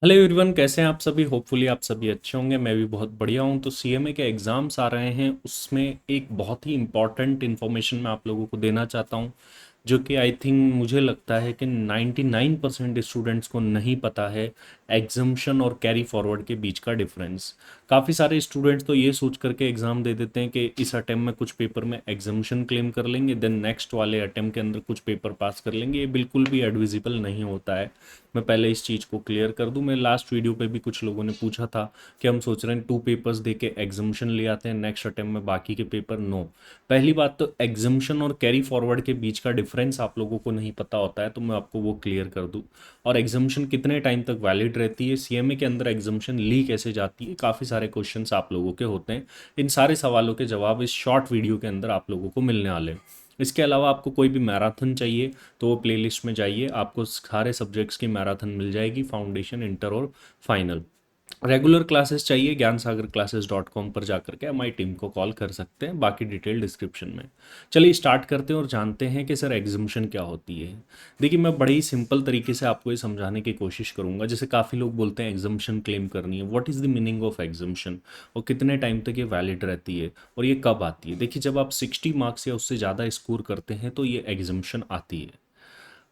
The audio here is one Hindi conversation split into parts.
हेलो एवरीवन, कैसे हैं आप सभी। होपफुली आप सभी अच्छे होंगे। मैं भी बहुत बढ़िया हूं। तो सीएमए के एग्ज़ाम्स आ रहे हैं, उसमें एक बहुत ही इम्पॉर्टेंट इन्फॉर्मेशन मैं आप लोगों को देना चाहता हूं, जो कि आई थिंक मुझे लगता है कि 99% स्टूडेंट्स को नहीं पता है। एग्जम्पशन और कैरी फॉरवर्ड के बीच का डिफरेंस। काफ़ी सारे स्टूडेंट्स तो ये सोच करके एग्ज़ाम दे देते हैं कि इस अटेम्प्ट में कुछ पेपर में एग्जम्पशन क्लेम कर लेंगे, देन नेक्स्ट वाले अटेम्प्ट के अंदर कुछ पेपर पास कर लेंगे। ये बिल्कुल भी एडविजिबल नहीं होता है। मैं पहले इस चीज़ को क्लियर कर दूं। मैं लास्ट वीडियो पे भी कुछ लोगों ने पूछा था कि हम सोच रहे हैं 2 पेपर्स दे के एग्जम्पशन ले आते हैं नेक्स्ट अटेम्प्ट में, बाकी के पेपर नो। पहली बात तो एग्जम्पशन और कैरी फॉरवर्ड के बीच का डिफरेंस आप लोगों को नहीं पता होता है, तो मैं आपको वो क्लियर कर दूं। और एग्जम्पशन कितने टाइम तक वैलिड रहती है, सीएमए के अंदर एग्जम्पशन ली कैसे जाती है, काफ़ी सारे क्वेश्चंस आप लोगों के होते हैं। इन सारे सवालों के जवाब इस शॉर्ट वीडियो के अंदर आप लोगों को मिलने वाले हैं। इसके अलावा आपको कोई भी मैराथन चाहिए तो वो प्लेलिस्ट में जाइए, आपको सारे सब्जेक्ट्स की मैराथन मिल जाएगी, फाउंडेशन, इंटर और फाइनल। रेगुलर क्लासेस चाहिए, ज्ञानसागर classes.com पर जाकर के हमारी टीम को कॉल कर सकते हैं, बाकी डिटेल डिस्क्रिप्शन में। चलिए स्टार्ट करते हैं और जानते हैं कि सर एग्जम्पशन क्या होती है। देखिए, मैं बड़े ही सिंपल तरीके से आपको ये समझाने की कोशिश करूंगा। जैसे काफ़ी लोग बोलते हैं एग्जम्पशन क्लेम करनी है, what is the meaning of exemption, और कितने टाइम तक ये वैलिड रहती है, और ये कब आती है। देखिए, जब आप 60 मार्क्स या उससे ज़्यादा स्कोर करते हैं तो ये एग्जम्पशन आती है।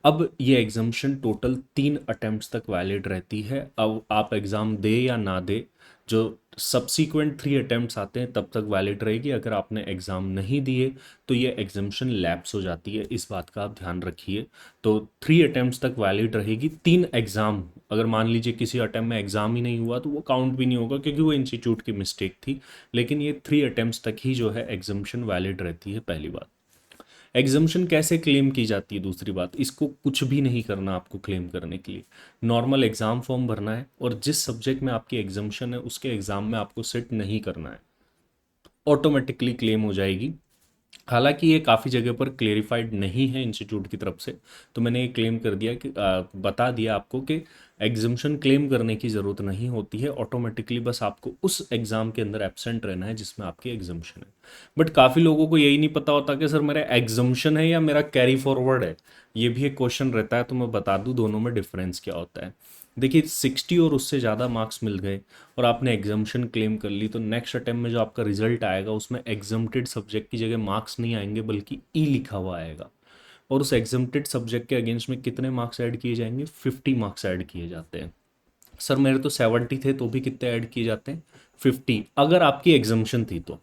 अब ये एग्जाम्शन टोटल 3 अटेम्प्ट्स तक वैलिड रहती है। अब आप एग्ज़ाम दे या ना दे, जो सब्सीक्वेंट 3 अटेम्प्ट्स आते हैं तब तक वैलिड रहेगी। अगर आपने एग्ज़ाम नहीं दिए तो ये एग्जाम्शन लैप्स हो जाती है, इस बात का आप ध्यान रखिए। तो 3 अटेम्प्ट्स तक वैलिड रहेगी। 3 एग्ज़ाम, अगर मान लीजिए किसी अटेम्प्ट में एग्ज़ाम ही नहीं हुआ तो वो काउंट भी नहीं होगा, क्योंकि वो इंस्टीट्यूट की मिस्टेक थी। लेकिन ये 3 अटेम्प्ट्स तक ही जो है एग्जाम्शन वैलिड रहती है, पहली बात। एग्जम्पशन कैसे क्लेम की जाती है, दूसरी बात, इसको कुछ भी नहीं करना आपको क्लेम करने के लिए। नॉर्मल एग्ज़ाम फॉर्म भरना है और जिस सब्जेक्ट में आपकी एग्जम्पशन है उसके एग्ज़ाम में आपको सिट नहीं करना है, ऑटोमेटिकली क्लेम हो जाएगी। हालांकि ये काफ़ी जगह पर क्लेरिफाइड नहीं है इंस्टीट्यूट की तरफ से, तो मैंने ये क्लेम कर दिया कि बता दिया आपको कि एग्जम्पशन क्लेम करने की ज़रूरत नहीं होती है, ऑटोमेटिकली बस आपको उस एग्ज़ाम के अंदर एब्सेंट रहना है जिसमें आपकी एग्जम्पशन है। बट काफ़ी लोगों को यही नहीं पता होता कि सर मेरा एग्जम्पशन है या मेरा कैरी फॉरवर्ड है। ये भी एक क्वेश्चन रहता है, तो मैं बता दूं दोनों में डिफरेंस क्या होता है। देखिए, 60 और उससे ज़्यादा मार्क्स मिल गए और आपने एग्जम्पशन क्लेम कर ली, तो नेक्स्ट अटेम्प्ट में जो आपका रिजल्ट आएगा उसमें एग्जम्प्टेड सब्जेक्ट की जगह मार्क्स नहीं आएंगे, बल्कि ई लिखा हुआ आएगा। और उस एग्जम्प्टेड सब्जेक्ट के अगेंस्ट में कितने मार्क्स ऐड किए जाएंगे, 50 मार्क्स ऐड किए जाते हैं। सर मेरे तो 70 थे, तो भी कितने ऐड किए जाते हैं, 50, अगर आपकी एग्जम्पशन थी तो।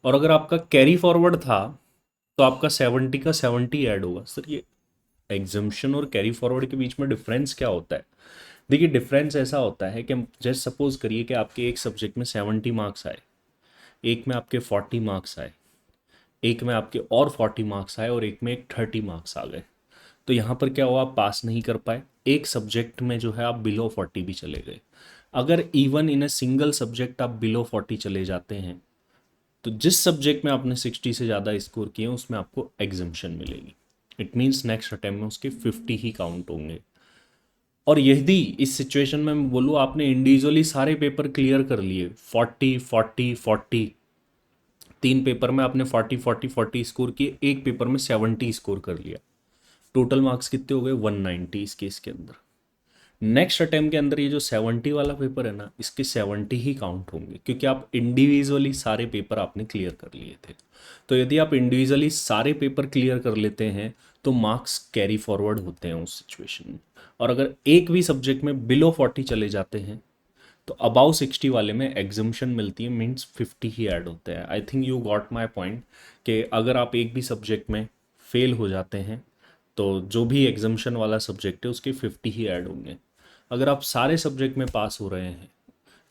और अगर आपका कैरी फॉरवर्ड था तो आपका 70 का 70 ऐड होगा। सर ये एग्जम्पशन और कैरी फॉरवर्ड के बीच में डिफरेंस क्या होता है। देखिए, डिफरेंस ऐसा होता है कि जैसे सपोज करिए कि आपके एक सब्जेक्ट में 70 मार्क्स आए, एक में आपके 40 मार्क्स आए, एक में आपके और 40 मार्क्स आए, और एक में एक 30 मार्क्स आ गए। तो यहाँ पर क्या हुआ, आप पास नहीं कर पाए। एक सब्जेक्ट में जो है आप बिलो 40 भी चले गए। अगर even in a single subject आप बिलो 40 चले जाते हैं, तो जिस सब्जेक्ट में आपने 60 से ज़्यादा स्कोर किए उसमें आपको एग्जम्पशन मिलेगी। इट मीन्स नेक्स्ट अटेम्प्ट में उसके 50 ही काउंट होंगे। और यदि इस सिचुएशन में मैं बोलूँ आपने इंडिविजुअली सारे पेपर क्लियर कर लिए, 40 40 40, 3 पेपर में आपने 40 40 40 स्कोर किए, एक पेपर में 70 स्कोर कर लिया, टोटल मार्क्स कितने हो गए, 190 इस केस के अंदर। नेक्स्ट अटेम्प्ट के अंदर ये जो 70 वाला पेपर है ना, इसके 70 ही काउंट होंगे, क्योंकि आप इंडिविजुअली सारे पेपर आपने क्लियर कर लिए थे। तो यदि आप इंडिविजुअली सारे पेपर क्लियर कर लेते हैं तो मार्क्स कैरी फॉरवर्ड होते हैं उस सिचुएशन में। और अगर एक भी सब्जेक्ट में बिलो 40 चले जाते हैं तो अबाउ 60 वाले में एग्जम्पशन मिलती है, मीन्स 50 ही ऐड होते हैं। I think you got my point, कि अगर आप एक भी सब्जेक्ट में फेल हो जाते हैं तो जो भी एग्जम्पशन वाला सब्जेक्ट है उसके 50 ही ऐड होंगे। अगर आप सारे सब्जेक्ट में पास हो रहे हैं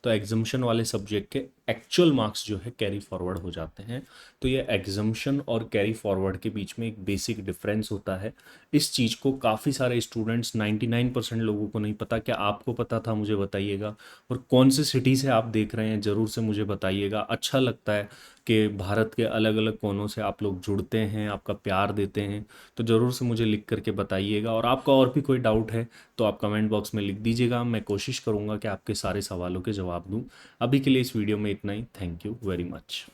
तो एग्जम्पशन वाले सब्जेक्ट के एक्चुअल मार्क्स जो है कैरी फॉरवर्ड हो जाते हैं। तो ये एग्जम्पशन और कैरी फॉरवर्ड के बीच में एक बेसिक डिफरेंस होता है। इस चीज़ को काफ़ी सारे स्टूडेंट्स, 99% लोगों को नहीं पता। क्या आपको पता था, मुझे बताइएगा। और कौन से सिटी से आप देख रहे हैं ज़रूर से मुझे बताइएगा। अच्छा लगता है कि भारत के अलग अलग कोनों से आप लोग जुड़ते हैं, आपका प्यार देते हैं। तो ज़रूर से मुझे लिख करके बताइएगा। और आपका और भी कोई डाउट है तो आप कमेंट बॉक्स में लिख दीजिएगा, मैं कोशिश करूँगा कि आपके सारे सवालों के जवाब दूँ। अभी के लिए इस वीडियो में इतना ही। Thank you very much.